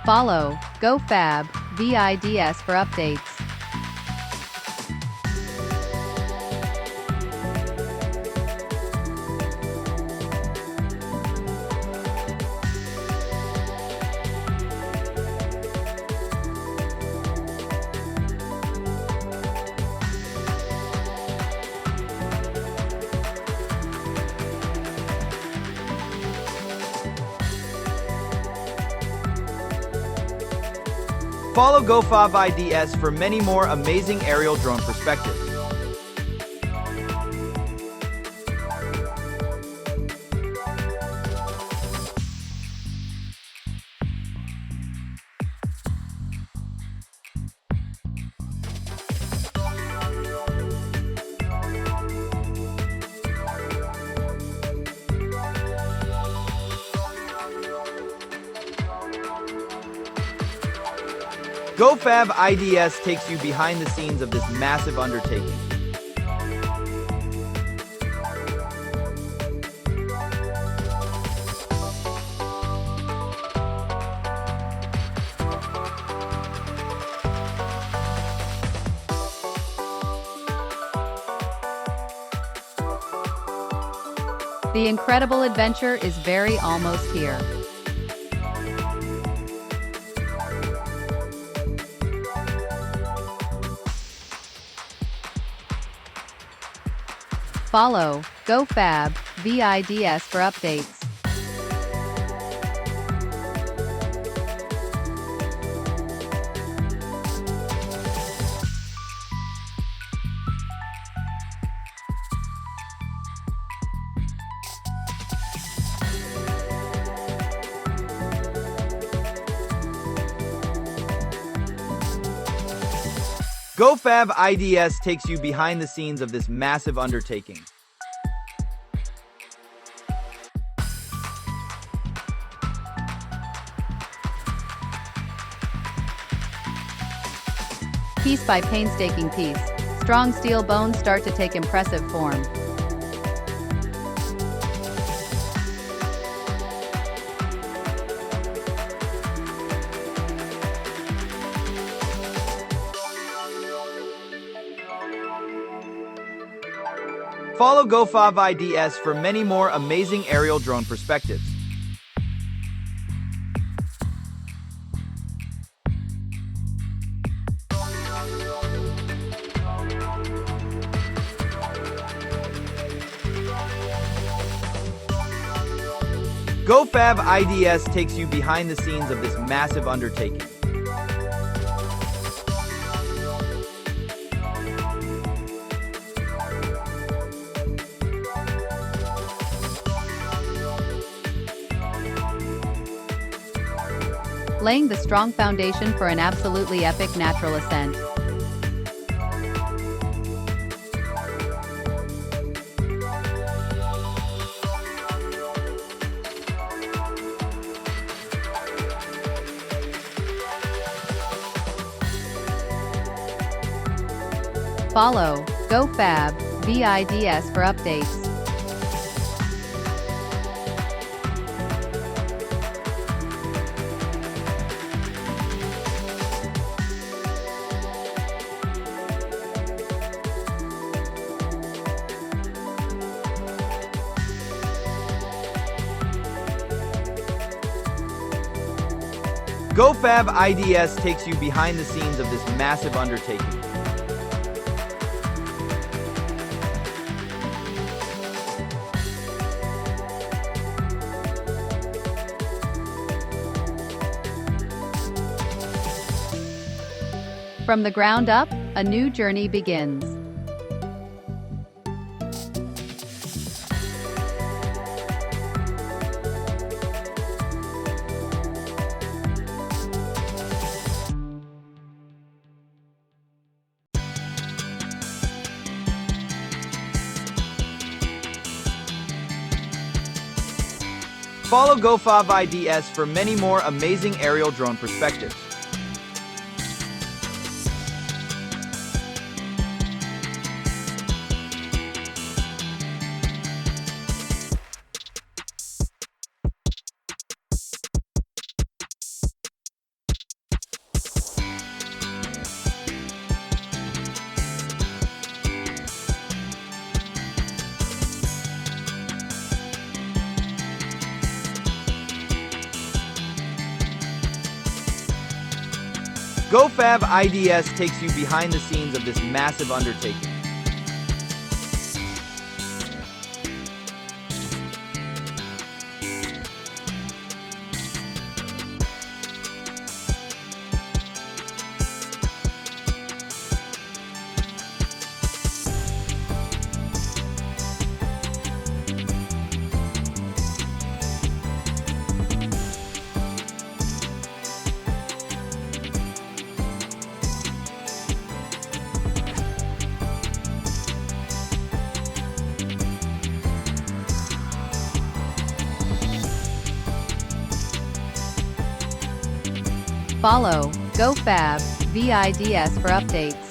Follow GOFABVIDS for updates. Follow GOFABVIDS for many more amazing aerial drone perspectives. GOFABVIDS takes you behind the scenes of this massive undertaking. The incredible adventure is very almost here. Follow GOFABVIDS for updates. GOFABVIDS takes you behind the scenes of this massive undertaking. Piece by painstaking piece, strong steel bones start to take impressive form. Follow GOFABVIDS for many more amazing aerial drone perspectives. GOFABVIDS takes you behind the scenes of this massive undertaking. Laying the strong foundation for an absolutely epic natural ascent. Follow GOFABVIDS for updates. GOFABVIDS takes you behind the scenes of this massive undertaking. From the ground up, a new journey begins. Follow GOFABVIDS for many more amazing aerial drone perspectives. GOFABVIDS takes you behind the scenes of this massive undertaking. Follow GOFABVIDS for updates.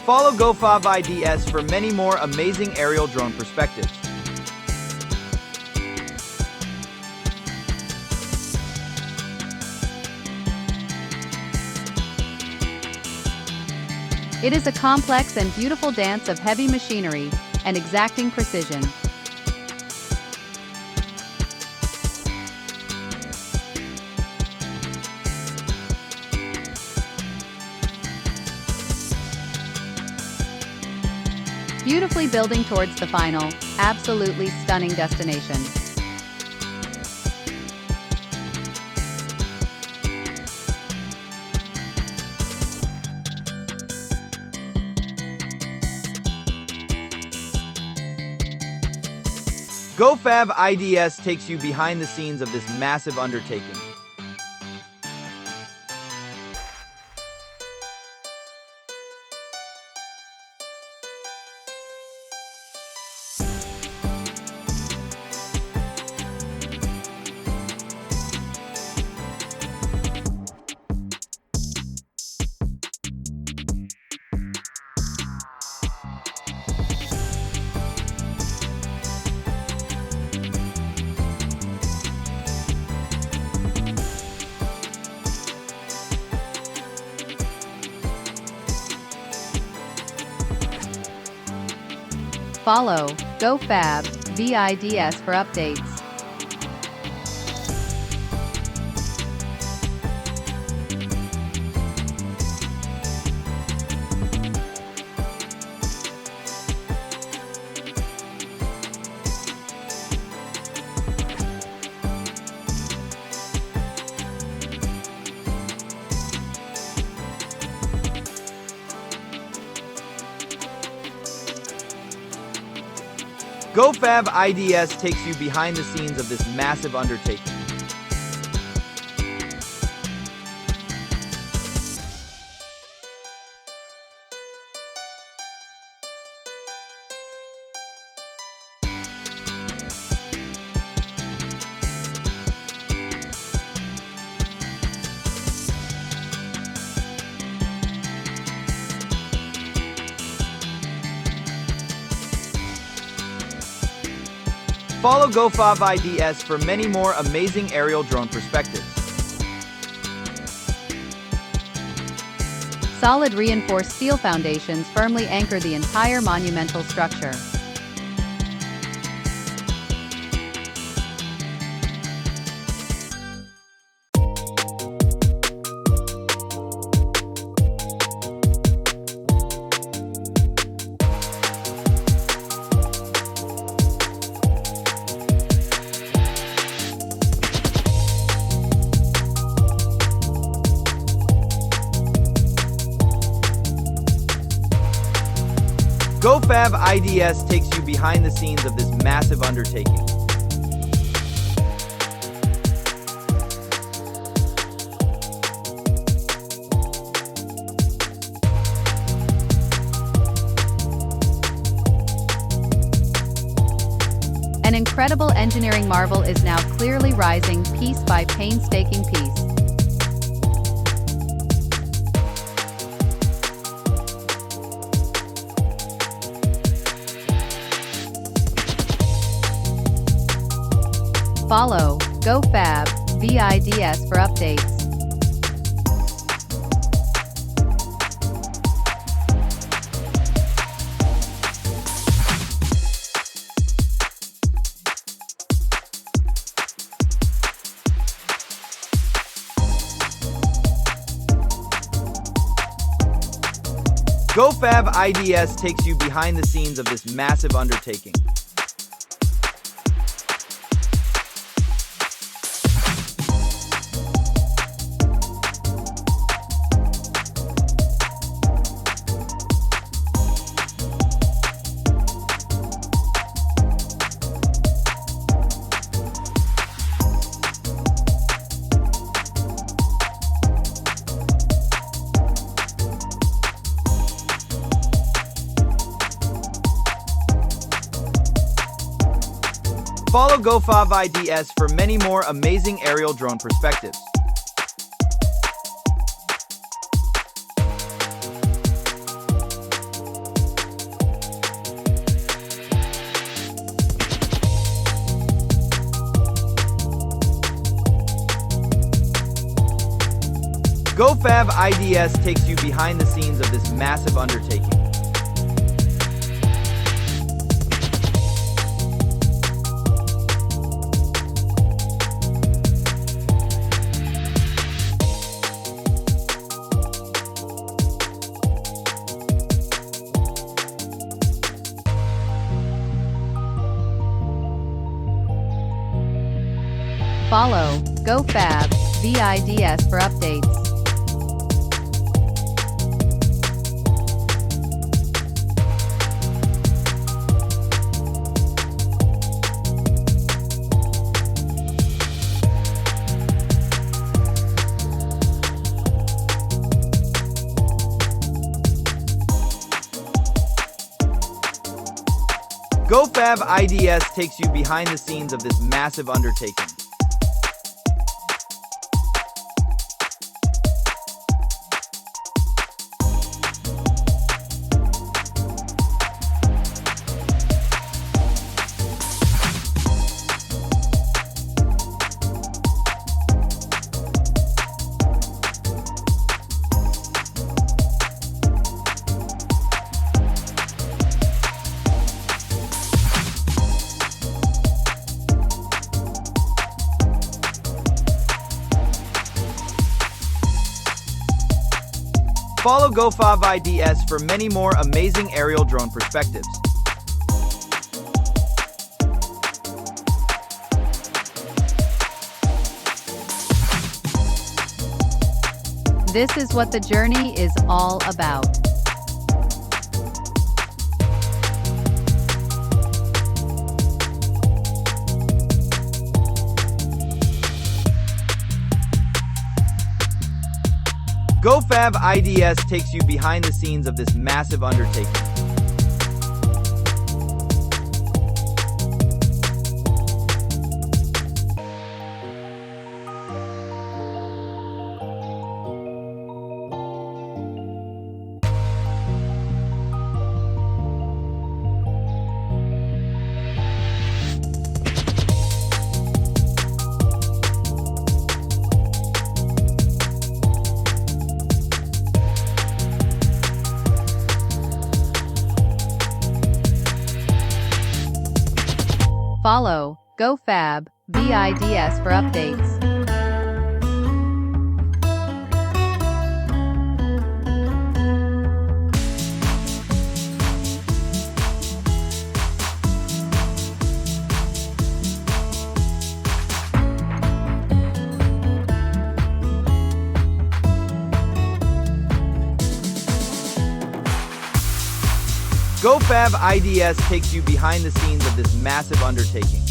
Follow GOFABVIDS for many more amazing aerial drone perspectives. It is a complex and beautiful dance of heavy machinery and exacting precision. Beautifully building towards the final, absolutely stunning destination. GOFABVIDS takes you behind the scenes of this massive undertaking. Follow GOFABVIDS for updates. GOFABVIDS takes you behind the scenes of this massive undertaking. Follow GOFABVIDS for many more amazing aerial drone perspectives. Solid reinforced steel foundations firmly anchor the entire monumental structure. GOFABVIDS takes you behind the scenes of this massive undertaking. An incredible engineering marvel is now clearly rising piece by painstaking piece. Follow GOFABVIDS for updates. GOFABVIDS takes you behind the scenes of this massive undertaking. Follow GOFABVIDS for many more amazing aerial drone perspectives. GOFABVIDS takes you behind the scenes of this massive undertaking. Follow GOFABVIDS for updates. GOFABVIDS takes you behind the scenes of this massive undertaking. Follow GOFABVIDS for many more amazing aerial drone perspectives. This is what the journey is all about. GOFABVIDS takes you behind the scenes of this massive undertaking. Follow GOFABVIDS for updates. GOFABVIDS takes you behind the scenes of this massive undertaking.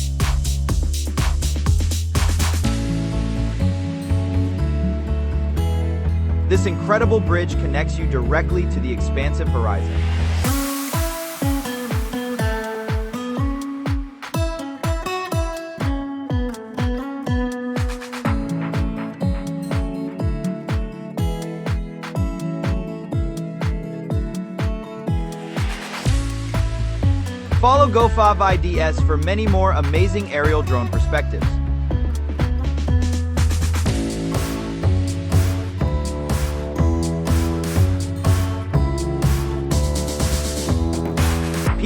This incredible bridge connects you directly to the expansive horizon. Follow GOFABVIDS for many more amazing aerial drone perspectives.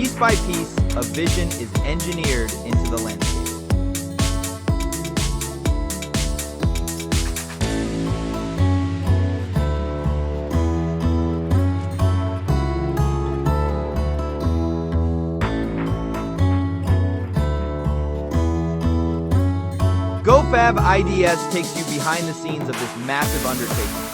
Piece by piece, a vision is engineered into the landscape. GOFABVIDS takes you behind the scenes of this massive undertaking.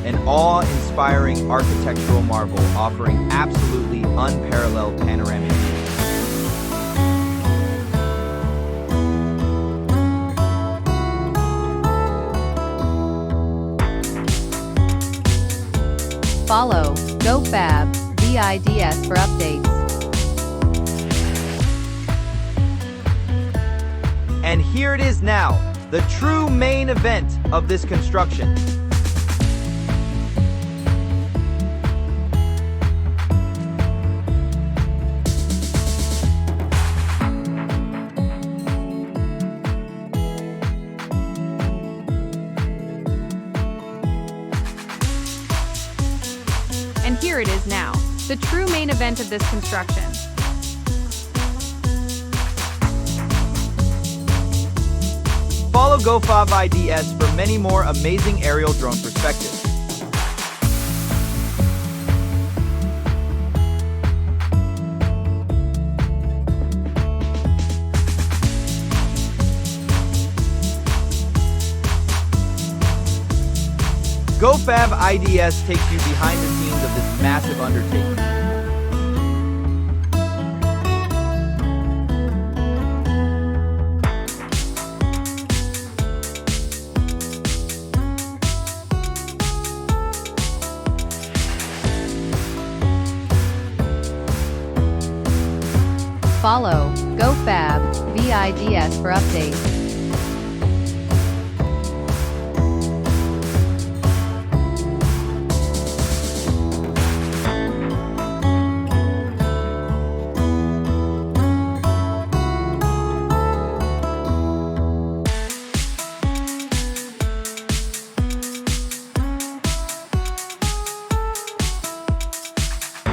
An awe-inspiring architectural marvel offering absolutely unparalleled panoramic views. Follow GOFABVIDS for updates. And here it is now, the true main event of this construction. And here it is now, the true main event of this construction. Follow GOFABVIDS for many more amazing aerial drone perspectives. GOFABVIDS takes you behind the scenes of this massive undertaking. Follow GOFABVIDS for updates.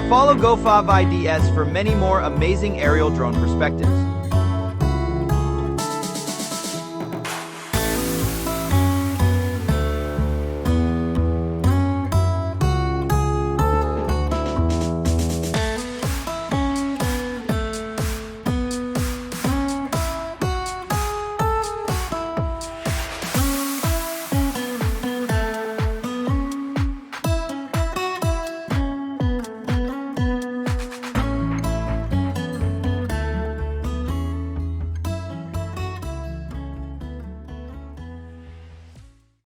Follow GOFABVIDS for many more amazing aerial drone perspectives.